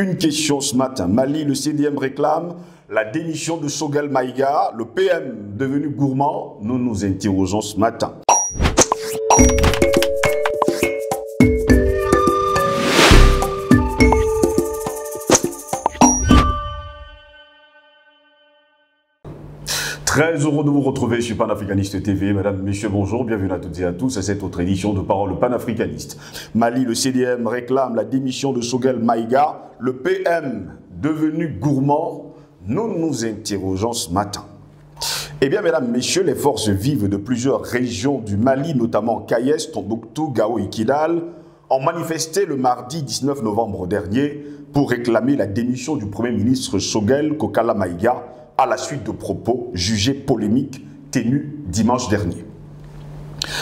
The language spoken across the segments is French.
Une question ce matin. Mali, le CDM réclame la démission de Choguel Maïga, le PM devenu gourmand. Nous nous interrogeons ce matin. Très heureux de vous retrouver sur Panafricaniste TV. Mesdames, Messieurs, bonjour, bienvenue à toutes et à tous à cette autre édition de Parole panafricaniste. Mali, le CDM réclame la démission de Choguel Maïga, le PM devenu gourmand. Nous nous interrogeons ce matin. Eh bien, mesdames, messieurs, les forces vives de plusieurs régions du Mali, notamment Kayes, Tombouctou, Gao et Kidal, ont manifesté le mardi 19 novembre dernier pour réclamer la démission du Premier ministre Choguel Kokala Maïga à la suite de propos jugés polémiques tenus dimanche dernier.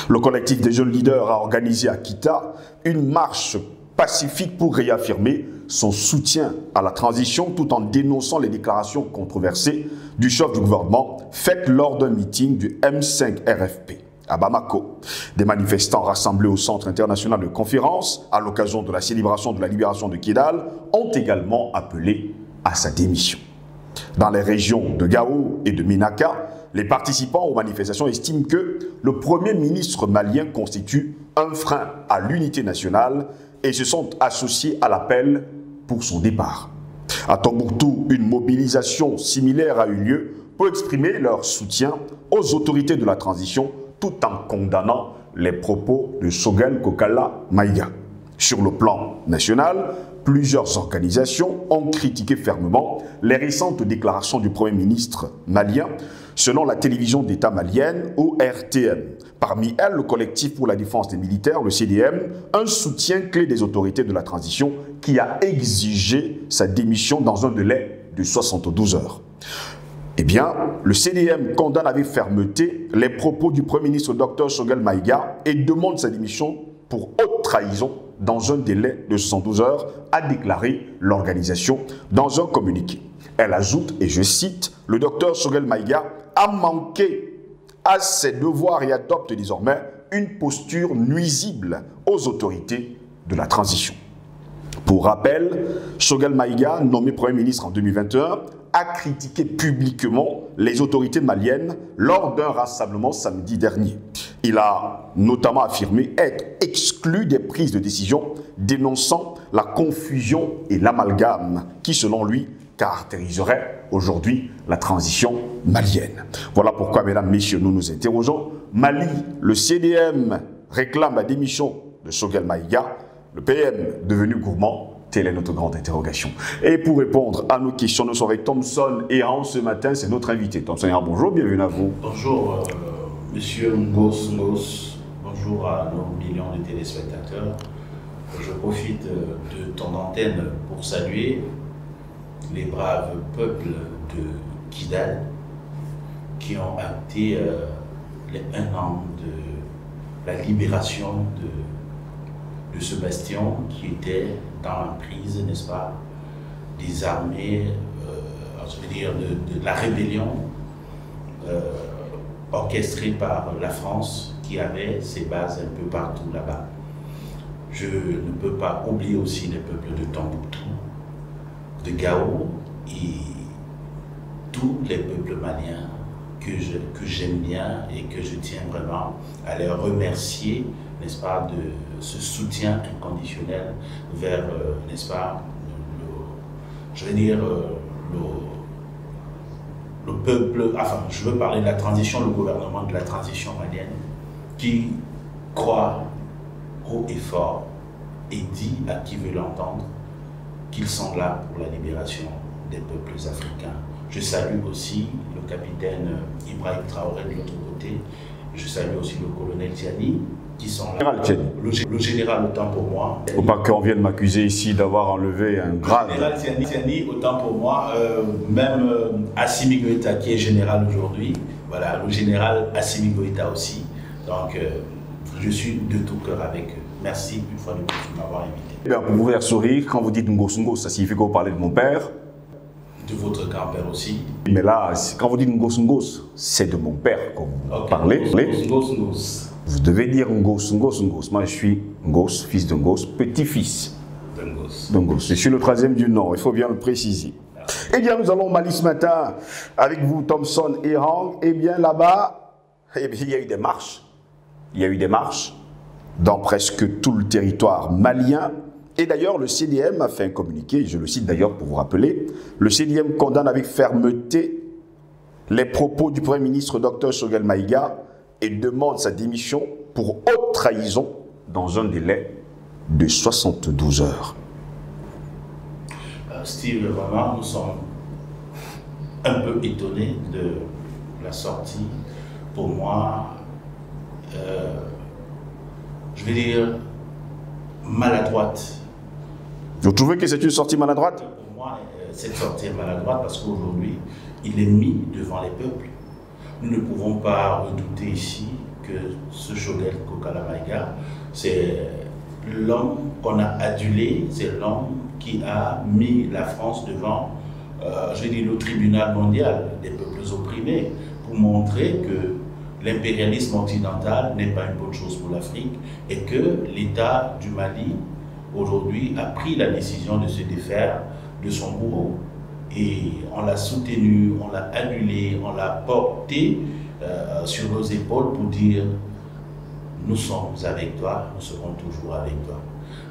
Le collectif des jeunes leaders a organisé à Kita une marche pacifique pour réaffirmer son soutien à la transition tout en dénonçant les déclarations controversées du chef du gouvernement faites lors d'un meeting du M5 RFP à Bamako. Des manifestants rassemblés au Centre international de conférence à l'occasion de la célébration de la libération de Kidal ont également appelé à sa démission. Dans les régions de Gao et de Ménaka, les participants aux manifestations estiment que le Premier ministre malien constitue un frein à l'unité nationale et se sont associés à l'appel pour son départ. À Tombouctou, une mobilisation similaire a eu lieu pour exprimer leur soutien aux autorités de la transition tout en condamnant les propos de Choguel Kokala Maïga. Sur le plan national, plusieurs organisations ont critiqué fermement les récentes déclarations du Premier ministre malien, selon la télévision d'État malienne ou RTM. Parmi elles, le collectif pour la défense des militaires, le CDM, un soutien clé des autorités de la transition qui a exigé sa démission dans un délai de 72 heures. Eh bien, le CDM condamne avec fermeté les propos du Premier ministre Dr Choguel Maïga et demande sa démission pour haute trahison dans un délai de 72 heures, a déclaré l'organisation dans un communiqué. Elle ajoute, et je cite, « Le docteur Choguel Maïga a manqué à ses devoirs et adopte désormais une posture nuisible aux autorités de la transition. » Pour rappel, Choguel Maïga, nommé Premier ministre en 2021, a critiqué publiquement les autorités maliennes lors d'un rassemblement samedi dernier. Il a notamment affirmé être exclu des prises de décision, dénonçant la confusion et l'amalgame qui, selon lui, caractériserait aujourd'hui la transition malienne. Voilà pourquoi, mesdames, messieurs, nous nous interrogeons. Mali, le CDM réclame la démission de Choguel Maïga, le PM devenu gourmand. Telle est notre grande interrogation. Et pour répondre à nos questions, nous sommes avec Thomson Ehan ce matin, c'est notre invité. Thomson Ehan, bonjour, bienvenue à vous. Bonjour, monsieur Ngos. Bonjour à nos millions de téléspectateurs. Je profite de ton antenne pour saluer les braves peuples de Kidal qui ont acté les 1 an de la libération de ce bastion qui était dans l'emprise, n'est-ce pas, des armées, je veux dire de la rébellion orchestrée par la France qui avait ses bases un peu partout là-bas. Je ne peux pas oublier aussi les peuples de Tombouctou, de Gao et tous les peuples maliens que j'aime bien et que je tiens vraiment à les remercier, n'est-ce pas, de ce soutien inconditionnel vers, n'est-ce pas, je veux dire, le peuple, enfin, je veux parler de la transition, le gouvernement de la transition malienne, qui croit haut et fort et dit à qui veut l'entendre qu'ils sont là pour la libération des peuples africains. Je salue aussi le capitaine Ibrahim Traoré de l'autre côté, je salue aussi le colonel Tiani, qui sont là. Le général, autant pour moi. Faut pas qu'on vienne m'accuser ici d'avoir enlevé un grade. Le général Tiani, autant pour moi. Même Assimi Goïta, qui est général aujourd'hui. Voilà, le général Assimi Goïta aussi. Donc, je suis de tout cœur avec eux. Merci une fois de plus de m'avoir invité. Eh bien, pour vous faire sourire, quand vous dites Ngos Ngos, ça signifie que vous parlez de mon père. De votre grand-père aussi. Mais là, quand vous dites Ngos Ngos, c'est de mon père que vous parlez. Ngos. Vous devez dire Ngos Ngos Ngos. Moi, je suis Ngos, fils de Ngos, petit-fils Dongos. Dongos. Je suis le troisième du nom, il faut bien le préciser. Eh bien, nous allons au Mali ce matin avec vous, Thompson et Hang. Eh bien, là-bas, il y a eu des marches. Il y a eu des marches dans presque tout le territoire malien. Et d'ailleurs, le CDM a fait un communiqué, je le cite d'ailleurs pour vous rappeler, le CDM condamne avec fermeté les propos du Premier ministre Dr Choguel Maïga et demande sa démission pour haute trahison dans un délai de 72 heures. Steve, vraiment, nous sommes un peu étonnés de la sortie. Pour moi, je vais dire maladroite. Vous trouvez que c'est une sortie maladroite? Pour moi, cette sortie est maladroite parce qu'aujourd'hui, il est mis devant les peuples. Nous ne pouvons pas redouter ici que ce Choguel Kokala Maïga, c'est l'homme qu'on a adulé, c'est l'homme qui a mis la France devant, je vais dire, le tribunal mondial des peuples opprimés pour montrer que l'impérialisme occidental n'est pas une bonne chose pour l'Afrique et que l'État du Mali, aujourd'hui, a pris la décision de se défaire de son bourreau. Et on l'a soutenu, on l'a adulé, on l'a porté sur nos épaules pour dire nous sommes avec toi, nous serons toujours avec toi.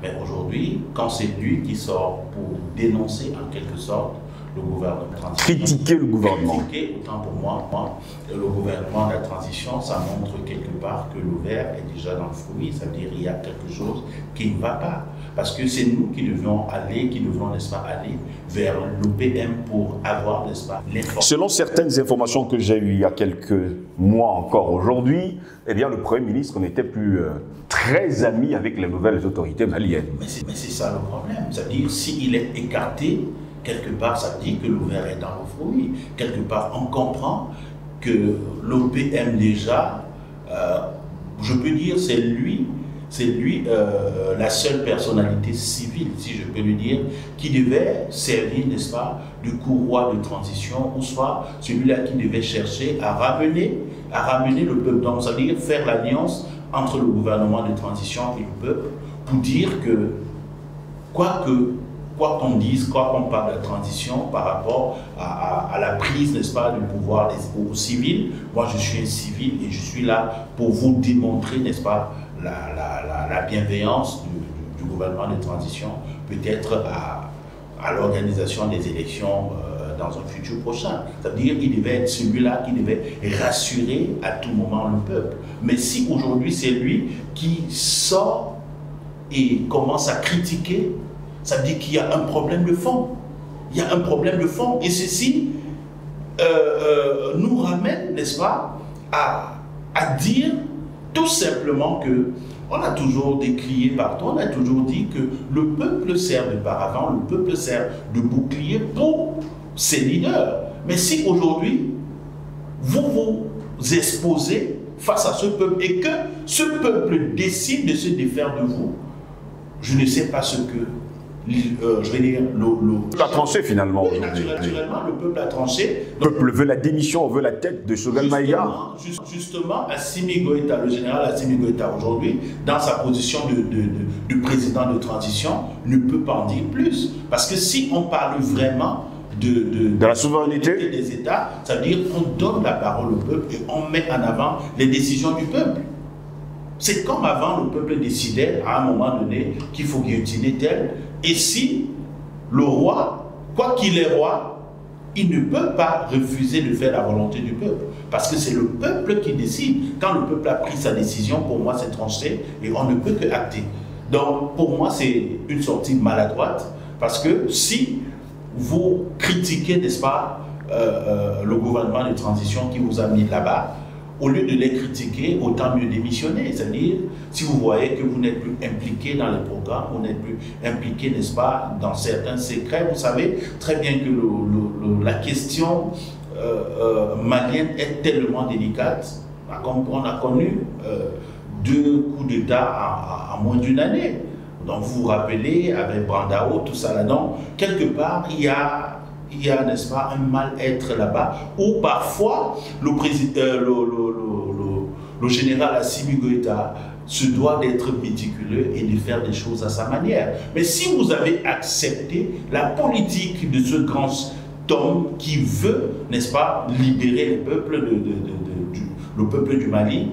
Mais aujourd'hui, quand c'est lui qui sort pour dénoncer en quelque sorte le gouvernement de transition, critiquer le gouvernement. Critiquer, autant pour moi, le gouvernement de la transition, ça montre quelque part que le verre est déjà dans le fruit, ça veut dire qu'il y a quelque chose qui ne va pas. Parce que c'est nous qui devions aller, n'est-ce pas, aller vers l'OPM pour avoir, n'est-ce pas, l'information. Selon certaines informations que j'ai eues il y a quelques mois encore aujourd'hui, eh bien le Premier ministre n'était plus très ami avec les nouvelles autorités maliennes. Mais c'est ça le problème, c'est-à-dire s'il est écarté, quelque part ça dit que le verre est dans le fruit. Quelque part on comprend que l'OPM déjà, je peux dire c'est lui la seule personnalité civile, si je peux le dire, qui devait servir, n'est-ce pas, de courroie de transition, ou soit celui-là qui devait chercher à ramener le peuple, donc c'est-à-dire faire l'alliance entre le gouvernement de transition et le peuple, pour dire que, quoi qu'on dise, quoi qu'on parle de la transition par rapport à la prise, n'est-ce pas, du pouvoir aux civils, moi je suis un civil et je suis là pour vous démontrer, n'est-ce pas, la bienveillance du gouvernement de transition, peut-être à l'organisation des élections dans un futur prochain. Ça veut dire qu'il devait être celui-là qui devait rassurer à tout moment le peuple. Mais si aujourd'hui c'est lui qui sort et commence à critiquer, ça veut dire qu'il y a un problème de fond. Il y a un problème de fond. Et ceci nous ramène, n'est-ce pas, à dire tout simplement que on a toujours décrié partout, on a toujours dit que le peuple sert de paravent, le peuple sert de bouclier pour ses leaders. Mais si aujourd'hui, vous vous exposez face à ce peuple et que ce peuple décide de se défaire de vous, je ne sais pas ce que, je vais dire, Le peuple a tranché finalement. Oui, naturellement, le peuple a tranché. Le peuple veut la démission, on veut la tête de Choguel Maïga. Justement, Assimi Goïta, le général Assimi Goïta aujourd'hui, dans sa position de président de transition, ne peut pas en dire plus. Parce que si on parle vraiment de la souveraineté des États, ça veut dire qu'on donne la parole au peuple et on met en avant les décisions du peuple. C'est comme avant, le peuple décidait à un moment donné qu'il faut guillotiner tel. Et si le roi, quoi qu'il est roi, il ne peut pas refuser de faire la volonté du peuple. Parce que c'est le peuple qui décide. Quand le peuple a pris sa décision, pour moi, c'est tranché et on ne peut que acter. Donc, pour moi, c'est une sortie maladroite. Parce que si vous critiquez, n'est-ce pas, le gouvernement de transition qui vous a mis là-bas, au lieu de les critiquer, autant mieux démissionner. C'est-à-dire, si vous voyez que vous n'êtes plus impliqué dans les programmes, vous n'êtes plus impliqué, n'est-ce pas, dans certains secrets, vous savez très bien que la question malienne est tellement délicate. On a connu 2 coups d'État en moins d'une année. Donc, vous vous rappelez, avec Brandao, tout ça là-dedans, quelque part, il y a, n'est-ce pas, un mal-être là-bas, où parfois le général Assimi Goïta se doit d'être méticuleux et de faire des choses à sa manière. Mais si vous avez accepté la politique de ce grand homme qui veut, n'est-ce pas, libérer le peuple du Mali,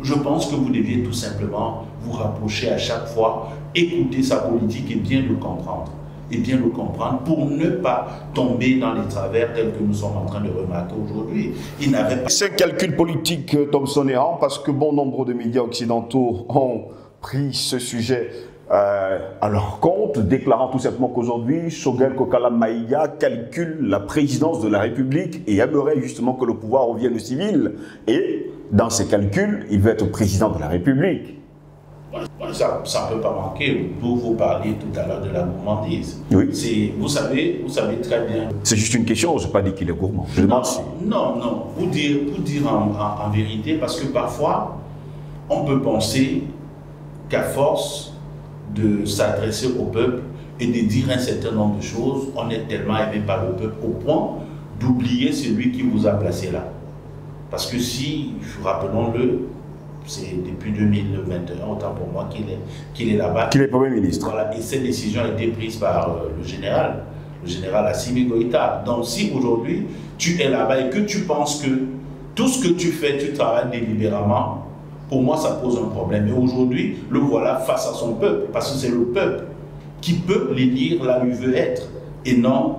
je pense que vous deviez tout simplement vous rapprocher à chaque fois, écouter sa politique et bien le comprendre. Et bien le comprendre pour ne pas tomber dans les travers tels que nous sommes en train de remarquer aujourd'hui. Il n'avait pas... C'est un calcul politique, Thomson Errand, parce que bon nombre de médias occidentaux ont pris ce sujet à leur compte, déclarant tout simplement qu'aujourd'hui, Choguel Kokala Maïga calcule la présidence de la République et aimerait justement que le pouvoir revienne au civil. Et dans ses calculs, il veut être président de la République. Ça ne peut pas manquer. Vous parliez tout à l'heure de la gourmandise. Oui. Vous savez très bien. C'est juste une question, je n'ai pas dit qu'il est gourmand. Je demande si... Non. Pour dire en vérité, parce que parfois, on peut penser qu'à force de s'adresser au peuple et de dire un certain nombre de choses, on est tellement aimé par le peuple au point d'oublier celui qui vous a placé là. Parce que si, rappelons-le, c'est depuis 2021, autant pour moi qu'il est là-bas. Qu'il est Premier ministre. Voilà, et cette décision a été prise par le général Assimi Goïta. Donc si aujourd'hui tu es là-bas et que tu penses que tout ce que tu fais, tu travailles délibérément, pour moi ça pose un problème. Et aujourd'hui, le voilà face à son peuple, parce que c'est le peuple qui peut l'élire là où il veut être, et non,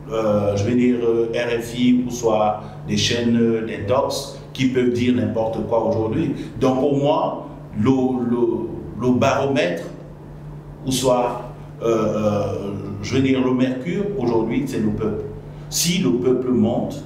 je vais dire RFI ou soit des chaînes d'intox qui peuvent dire n'importe quoi aujourd'hui. Donc pour moi, le baromètre, ou soit, je veux dire le mercure, aujourd'hui, c'est le peuple. Si le peuple monte,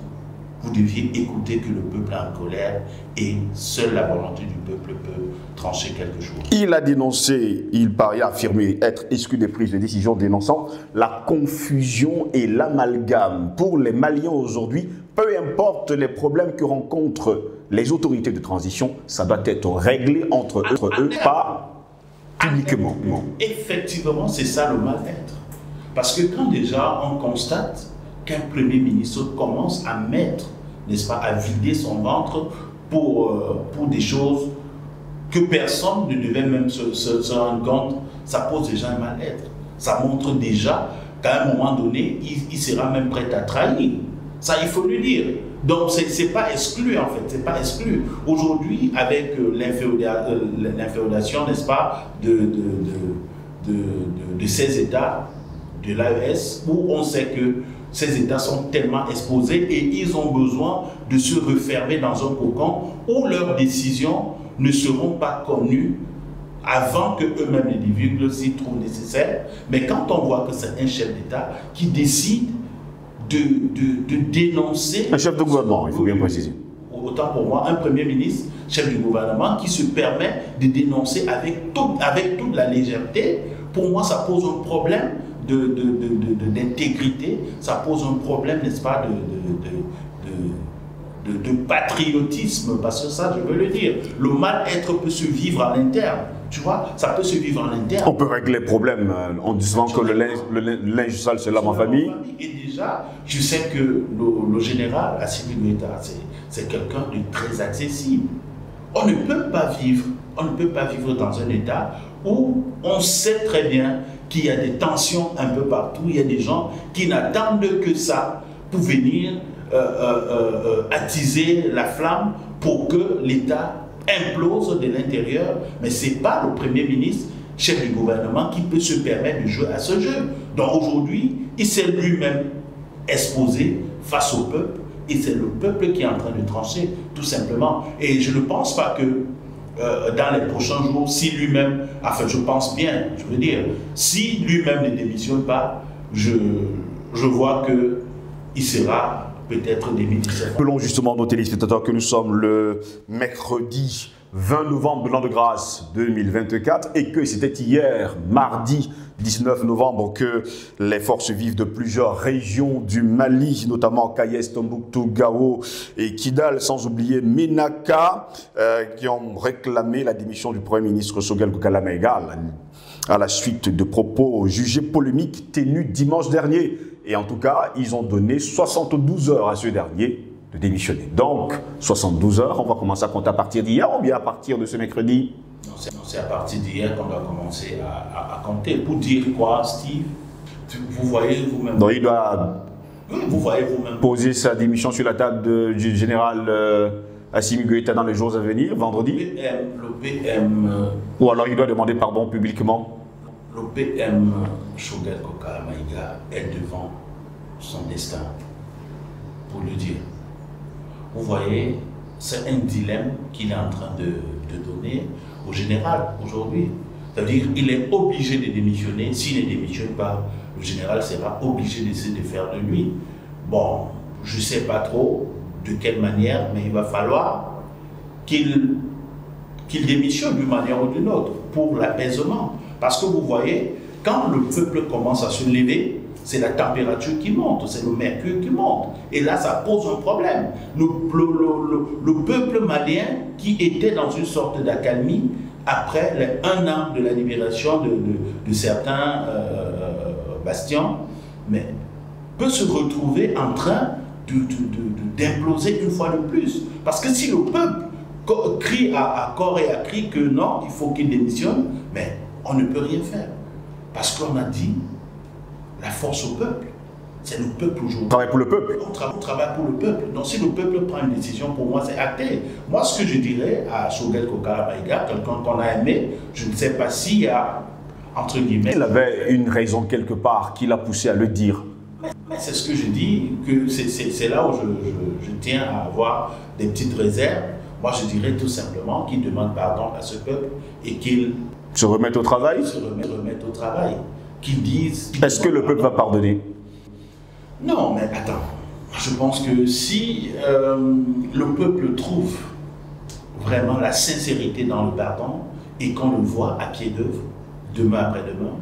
vous deviez écouter que le peuple est en colère et seule la volonté du peuple peut trancher quelque chose. Il a dénoncé, il paraît affirmer être exclu des prises de décision, dénonçant la confusion et l'amalgame. Pour les Maliens aujourd'hui, peu importe les problèmes que rencontrent les autorités de transition, ça doit être réglé entre eux, pas publiquement. Effectivement, c'est ça le mal-être. Parce que quand déjà on constate qu'un Premier ministre commence à mettre, n'est-ce pas, à vider son ventre pour des choses que personne ne devait même se rendre compte, ça pose déjà un mal-être. Ça montre déjà qu'à un moment donné, il sera même prêt à trahir. Ça, il faut le dire. Donc, c'est pas exclu, en fait. C'est pas exclu. Aujourd'hui, avec l'inféodation, n'est-ce pas, de ces États, de l'AES, où on sait que ces États sont tellement exposés et ils ont besoin de se refermer dans un cocon où leurs décisions ne seront pas connues avant que eux-mêmes les divulguent s'ils trouvent nécessaire. Mais quand on voit que c'est un chef d'État qui décide de dénoncer... Un chef de gouvernement, il faut bien préciser. Autant pour moi, un Premier ministre, chef du gouvernement, qui se permet de dénoncer avec toute la légèreté, pour moi ça pose un problème d'intégrité, ça pose un problème, n'est-ce pas, de patriotisme, parce que ça, je veux le dire, le mal-être peut se vivre à l'interne, tu vois, ça peut se vivre à l'interne. On peut régler le problème en disant que le linge sale, c'est lave en famille. Et déjà, je sais que le général Assimi Goïta, c'est quelqu'un de très accessible. On ne peut pas vivre dans un État où on sait très bien qu'il y a des tensions un peu partout, il y a des gens qui n'attendent que ça pour venir attiser la flamme pour que l'État implose de l'intérieur. Mais ce n'est pas le Premier ministre, chef du gouvernement, qui peut se permettre de jouer à ce jeu. Donc aujourd'hui, il s'est lui-même exposé face au peuple et c'est le peuple qui est en train de trancher, tout simplement. Et je ne pense pas que dans les prochains jours, si lui-même, enfin je pense bien, je veux dire, si lui-même ne démissionne pas, je vois qu'il sera peut-être démissionné. Rappelons justement nos téléspectateurs que nous sommes le mercredi 20 novembre de l'an de grâce 2024 et que c'était hier, mardi 19 novembre, que les forces vives de plusieurs régions du Mali, notamment Kayes, Tombouctou, Gao et Kidal, sans oublier Ménaka, qui ont réclamé la démission du Premier ministre Choguel Kokala Maïga à la suite de propos jugés polémiques tenus dimanche dernier. Et en tout cas, ils ont donné 72 heures à ce dernier de démissionner. Donc, 72 heures, on va commencer à compter à partir d'hier ou bien à partir de ce mercredi? Non, C'est à partir d'hier qu'on doit commencer à compter. Pour dire quoi, Steve? Vous voyez vous-même. Donc il doit vous voyez vous-même poser sa démission sur la table du général Assimi Goïta dans les jours à venir, vendredi. Le PM. Ou alors il doit demander pardon publiquement. Le PM Choguel Kokala Maïga est devant son destin, pour le dire. Vous voyez, c'est un dilemme qu'il est en train de donner au général aujourd'hui. C'est-à-dire qu'il est obligé de démissionner. S'il ne démissionne pas, le général sera obligé d'essayer de faire de lui. Bon, je ne sais pas trop de quelle manière, mais il va falloir qu'il démissionne d'une manière ou d'une autre pour l'apaisement. Parce que vous voyez, quand le peuple commence à se lever, c'est la température qui monte, c'est le mercure qui monte. Et là, ça pose un problème. Le peuple malien qui était dans une sorte d'accalmie, après les 1 an de la libération de certains bastions, mais peut se retrouver en train d'imploser une fois de plus. Parce que si le peuple crie à corps et à cri que non, il faut qu'il démissionne, mais on ne peut rien faire. Parce qu'on a dit la force au peuple. C'est le peuple aujourd'hui. On travaille pour le peuple. On travaille pour le peuple. Donc si le peuple prend une décision, pour moi, c'est acté. Moi, ce que je dirais à Choguel Kokala Maïga, quelqu'un qu'on a aimé, je ne sais pas s'il y a, entre guillemets... Il avait une raison quelque part qui l'a poussé à le dire. Mais c'est ce que je dis, que c'est là où je tiens à avoir des petites réserves. Moi, je dirais tout simplement qu'il demande pardon à ce peuple et qu'il se remette au travail. Se remette au travail. Qu'ils disent... Est-ce que le peuple va pardonner? Non, mais attends. Je pense que si le peuple trouve vraiment la sincérité dans le pardon et qu'on le voit à pied d'œuvre, demain après-demain,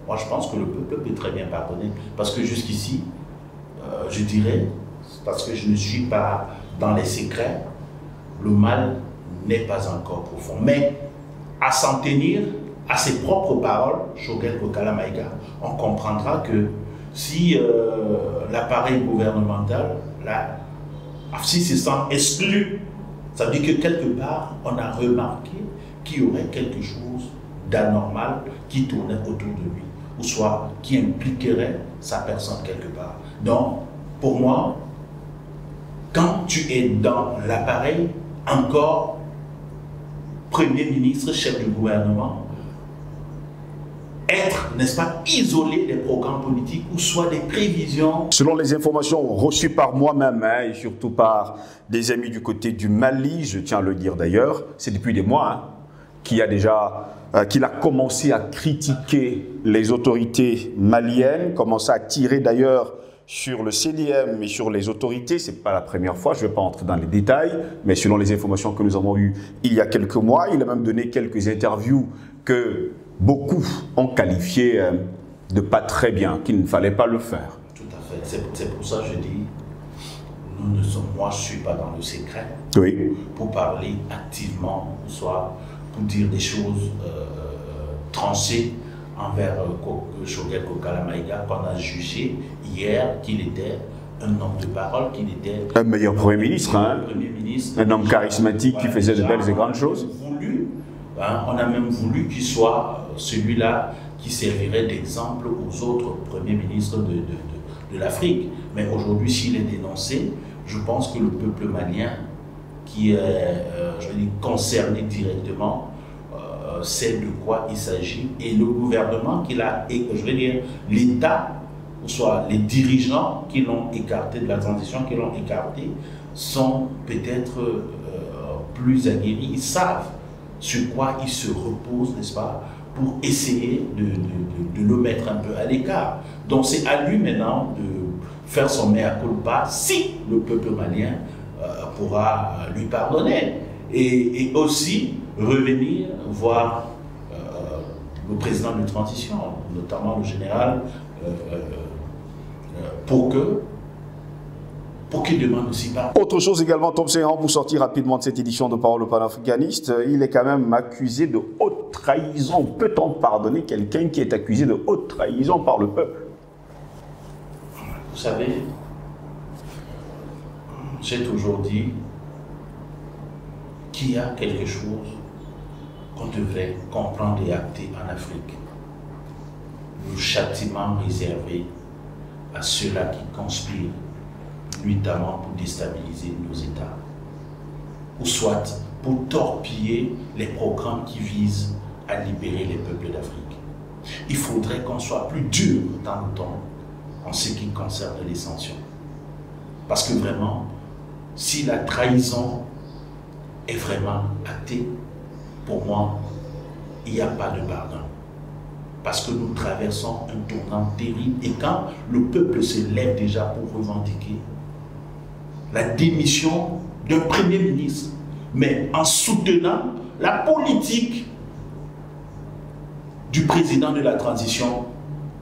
moi je pense que le peuple peut très bien pardonner. Parce que jusqu'ici, je dirais, parce que je ne suis pas dans les secrets, le mal n'est pas encore profond. Mais à s'en tenir à ses propres paroles, Choguel Kokala Maïga, on comprendra que si l'appareil gouvernemental, là, si se sent exclu, ça veut dire que quelque part, on a remarqué qu'il y aurait quelque chose d'anormal qui tournait autour de lui, ou soit qui impliquerait sa personne quelque part. Donc, pour moi, quand tu es dans l'appareil, encore Premier ministre, chef du gouvernement, être, n'est-ce pas, isolé des programmes politiques ou soit des prévisions. Selon les informations reçues par moi-même et surtout par des amis du côté du Mali, je tiens à le dire d'ailleurs, c'est depuis des mois qu'il a commencé à critiquer les autorités maliennes, commencé à tirer d'ailleurs sur le CDM et sur les autorités. Ce n'est pas la première fois, je ne vais pas entrer dans les détails, mais selon les informations que nous avons eues il y a quelques mois, il a même donné quelques interviews que beaucoup ont qualifié de pas très bien, qu'il ne fallait pas le faire. Tout à fait. C'est pour ça que je dis, moi je ne suis pas dans le secret. Oui. Pour parler activement, soit pour dire des choses tranchées envers Choguel Kokala Maïga, qu'on a jugé hier qu'il était un homme de parole, qu'il était un meilleur Premier ministre, un homme charismatique qui faisait de belles et grandes choses. On a même voulu qu'il soit celui-là qui servirait d'exemple aux autres premiers ministres de l'Afrique. Mais aujourd'hui, s'il est dénoncé, je pense que le peuple malien qui est concerné directement sait de quoi il s'agit. Et le gouvernement qu'il a, l'État, soit les dirigeants qui l'ont écarté de la transition, qui l'ont écarté, sont peut-être plus aguerris. Ils savent sur quoi il se repose, n'est-ce pas, pour essayer de le mettre un peu à l'écart. Donc c'est à lui maintenant de faire son mea culpa si le peuple malien pourra lui pardonner. Et aussi revenir voir le président de transition, notamment le général, pour qu'il demande aussi pardon. Autre chose également, Tom Sehan, pour sortir rapidement de cette édition de Parole panafricaniste, il est quand même accusé de haute trahison. Peut-on pardonner quelqu'un qui est accusé de haute trahison par le peuple? Vous savez, j'ai toujours dit qu'il y a quelque chose qu'on devrait comprendre et acter en Afrique. Le châtiment réservé à ceux-là qui conspirent nuitamment pour déstabiliser nos États, ou soit pour torpiller les programmes qui visent à libérer les peuples d'Afrique. Il faudrait qu'on soit plus dur dans le temps en ce qui concerne les sanctions. Parce que vraiment, si la trahison est vraiment actée, pour moi, il n'y a pas de pardon. Parce que nous traversons un tournant terrible. Et quand le peuple se lève déjà pour revendiquer la démission d'un Premier ministre, mais en soutenant la politique du président de la transition,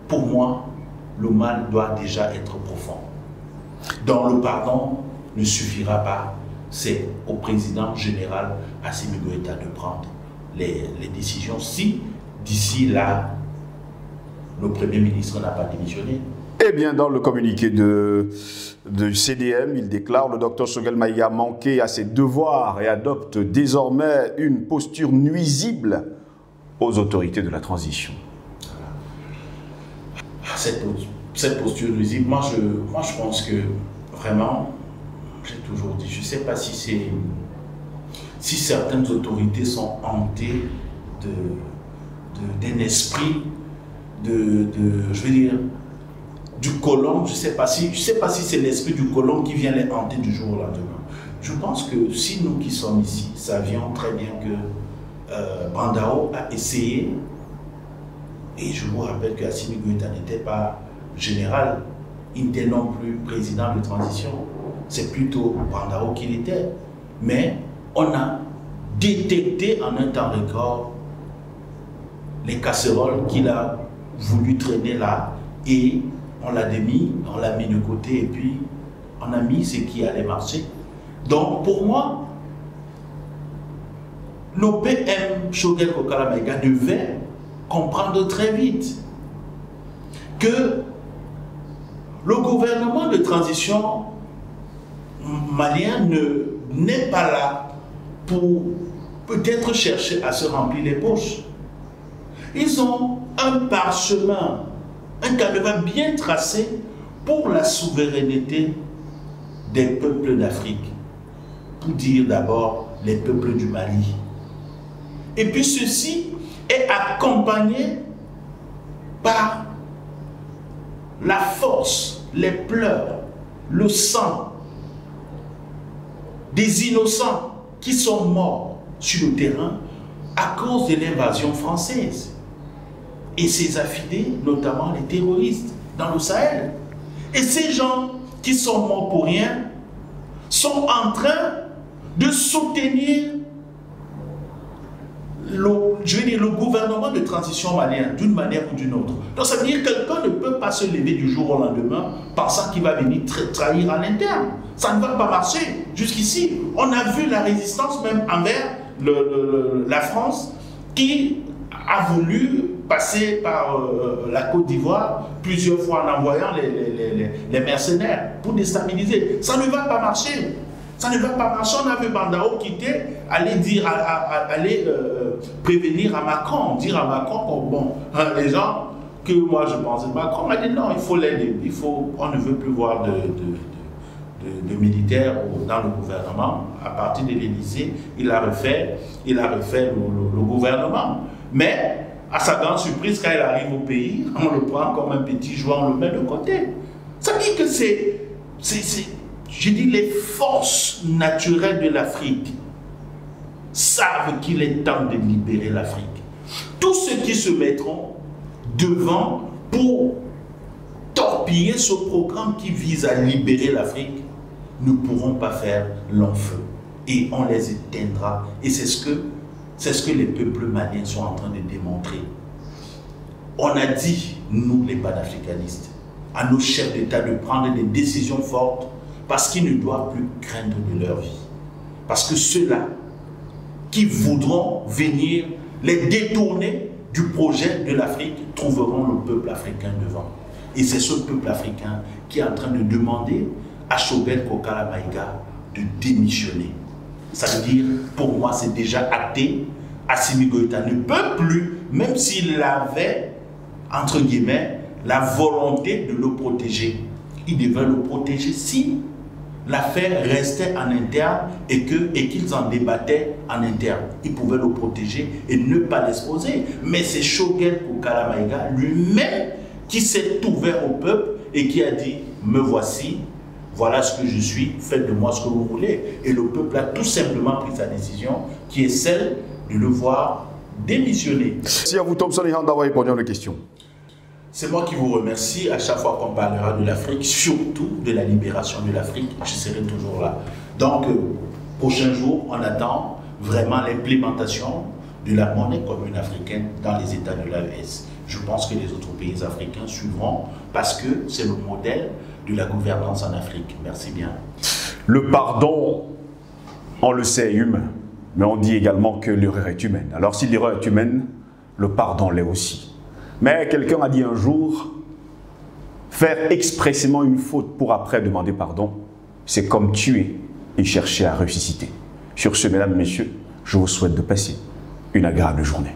pour moi, le mal doit déjà être profond. Donc le pardon ne suffira pas. C'est au président général Assimi Goïta de prendre les décisions si d'ici là le Premier ministre n'a pas démissionné. Eh bien, dans le communiqué de CDM, il déclare: le docteur Choguel Maïga a manqué à ses devoirs et adopte désormais une posture nuisible aux autorités de la transition. Cette posture nuisible, moi je pense que vraiment, j'ai toujours dit, je ne sais pas si certaines autorités sont hantées d'un esprit je veux dire, du colon. Je ne sais pas si c'est l'esprit du colon qui vient les hanter du jour au lendemain. Je pense que si nous qui sommes ici savions très bien que Brandao a essayé, et je vous rappelle que Assimi Goïta n'était pas général, il n'était non plus président de transition, c'est plutôt Brandao qu'il était. Mais on a détecté en un temps record les casseroles qu'il a voulu traîner là, et on l'a mis de côté, et puis on a mis ce qui allait marcher. Donc pour moi, l'OPM Choguel Kokala Maïga devait comprendre très vite que le gouvernement de transition malien n'est pas là pour peut-être chercher à se remplir les poches. Ils ont un parchemin, un canevas bien tracé pour la souveraineté des peuples d'Afrique. Pour dire d'abord les peuples du Mali. Et puis ceci est accompagné par la force, les pleurs, le sang des innocents qui sont morts sur le terrain à cause de l'invasion française. Et ses affidés, notamment les terroristes dans le Sahel. Et ces gens qui sont morts pour rien sont en train de soutenir le gouvernement de transition malien d'une manière ou d'une autre. Donc ça veut dire que quelqu'un ne peut pas se lever du jour au lendemain pensant qu'il va venir trahir à l'interne. Ça ne va pas marcher. Jusqu'ici, on a vu la résistance même envers la France qui a voulu passer par la Côte d'Ivoire plusieurs fois en envoyant les mercenaires pour déstabiliser. Ça ne va pas marcher. Ça ne va pas marcher. On a vu Brandao quitter, aller prévenir à Macron, dire à Macron que les gens que moi je pensais, Macron m'a dit non, il faut l'aider. On ne veut plus voir de militaires dans le gouvernement. À partir de l'Élysée, il a refait le gouvernement. Mais à sa grande surprise, quand il arrive au pays, on le prend comme un petit joueur, on le met de côté. Ça veut dire que je dis, les forces naturelles de l'Afrique savent qu'il est temps de libérer l'Afrique. Tous ceux qui se mettront devant pour torpiller ce programme qui vise à libérer l'Afrique ne pourront pas faire long feu. Et on les éteindra. Et c'est ce que les peuples maliens sont en train de démontrer. On a dit, nous les panafricanistes, à nos chefs d'État de prendre des décisions fortes parce qu'ils ne doivent plus craindre de leur vie. Parce que ceux-là qui voudront venir les détourner du projet de l'Afrique trouveront le peuple africain devant. Et c'est ce peuple africain qui est en train de demander à Choguel Kokala Maïga de démissionner. Ça veut dire, pour moi, c'est déjà acté. Assimi Goïta ne peut plus, même s'il avait, entre guillemets, la volonté de le protéger. Il devait le protéger si l'affaire restait en interne et qu'ils en débattaient en interne. Il pouvait le protéger et ne pas l'exposer. Mais c'est Choguel Koukala Maïga lui-même qui s'est ouvert au peuple et qui a dit « Me voici, voilà ce que je suis, faites de moi ce que vous voulez ». Et le peuple a tout simplement pris sa décision qui est celle de le voir démissionner. Merci à vous, Thompson et Han, d'avoir répondu à nos questions. C'est moi qui vous remercie. À chaque fois qu'on parlera de l'Afrique, surtout de la libération de l'Afrique, je serai toujours là. Donc, prochain jour, on attend vraiment l'implémentation de la monnaie commune africaine dans les États de l'AES. Je pense que les autres pays africains suivront parce que c'est le modèle de la gouvernance en Afrique. Merci bien. Le pardon, on le sait, est humain, mais on dit également que l'erreur est humaine. Alors si l'erreur est humaine, le pardon l'est aussi. Mais quelqu'un a dit un jour, faire expressément une faute pour après demander pardon, c'est comme tuer et chercher à ressusciter. Sur ce, mesdames, messieurs, je vous souhaite de passer une agréable journée.